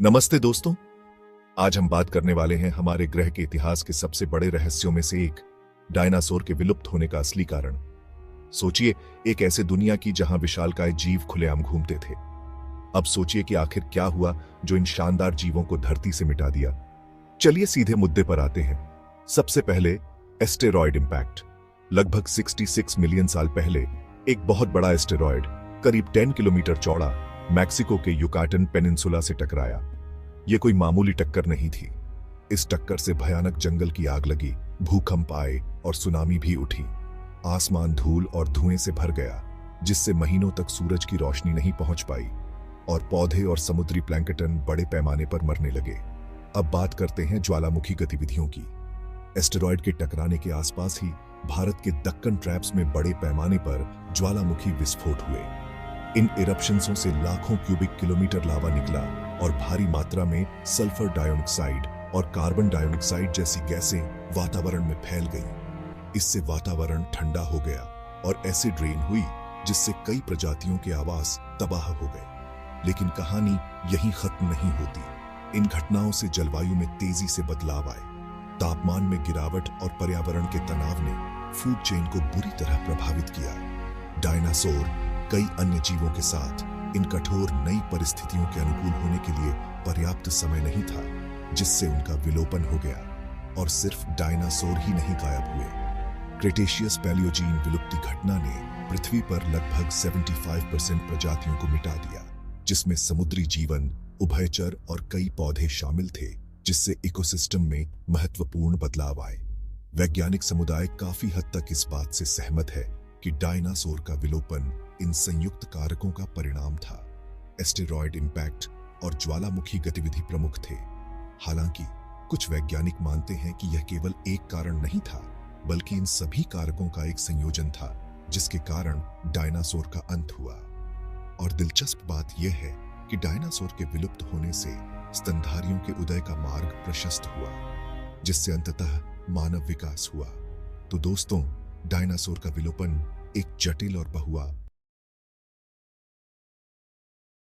नमस्ते दोस्तों। आज हम बात करने वाले हैं हमारे ग्रह के इतिहास के सबसे बड़े रहस्यों में से एक, डायनासोर के विलुप्त होने का असली कारण। सोचिए, एक ऐसे दुनिया की जहां विशालकाय जीव खुलेआम घूमते थे। अब सोचिए कि आखिर क्या हुआ जो इन शानदार जीवों को धरती से मिटा दिया। चलिए सीधे मुद्दे पर आते हैं। सबसे पहले एस्टेरॉयड इंपैक्ट। लगभग 66 मिलियन साल पहले एक बहुत बड़ा एस्टेरॉयड करीब 10 किलोमीटर चौड़ा मैक्सिको के युकाटन पेनिनसुला से टकराया। यह कोई मामूली टक्कर नहीं थी। इस टक्कर से भयानक जंगल की आग लगी, भूकंप आए और सुनामी भी उठी। आसमान धूल और धुएं से भर गया, जिससे महीनों तक सूरज की रोशनी नहीं पहुंच पाई और पौधे और समुद्री प्लैंकटन बड़े पैमाने पर मरने लगे। अब बात करते हैं ज्वालामुखी गतिविधियों की। एस्टेरॉयड के टकराने के आसपास ही भारत के दक्कन ट्रैप्स में बड़े पैमाने पर ज्वालामुखी विस्फोट हुए। इन इरप्शंसों से लाखों क्यूबिक किलोमीटर लावा निकला और भारी मात्रा में सल्फर डाइऑक्साइड और कार्बन डाइऑक्साइड जैसी गैसें वातावरण में फैल गईं। इससे वातावरण ठंडा हो गया और एसिड रेन हुई, जिससे कई प्रजातियों के आवास तबाह हो गए। लेकिन कहानी यहीं खत्म नहीं होती। इन घटनाओं से जलवायु में तेजी से बदलाव आए। तापमान में गिरावट और पर्यावरण के तनाव ने फूड चेन को बुरी तरह प्रभावित किया। डायनासोर कई अन्य जीवों के साथ इन कठोर नई परिस्थितियों के अनुकूल होने के लिए पर्याप्त समय नहीं था, जिससे उनका विलोपन हो गया। और सिर्फ डायनासोर ही नहीं गायब हुए। क्रेटेशियस पैलियोजीन विलुप्ति घटना ने पृथ्वी पर लगभग 75% प्रजातियों को मिटा दिया, जिसमें समुद्री जीवन, उभयचर और कई पौधे शामिल थे, जिससे इकोसिस्टम में महत्वपूर्ण बदलाव आए। वैज्ञानिक समुदाय काफी हद तक इस बात से सहमत है कि डायनासोर का विलोपन इन संयुक्त कारकों का परिणाम था। एस्टेरॉयड इंपैक्ट और ज्वालामुखी गतिविधि प्रमुख थे। हालांकि कुछ वैज्ञानिक मानते हैं कि यह केवल एक कारण नहीं था, बल्कि इन सभी कारकों का एक संयोजन था, जिसके कारण डायनासोर का अंत हुआ। और दिलचस्प बात यह है कि डायनासोर के विलुप्त होने से स्तनधारियों के उदय का मार्ग प्रशस्त हुआ, जिससे अंततः मानव विकास हुआ। तो दोस्तों, डायनासोर का विलोपन एक जटिल और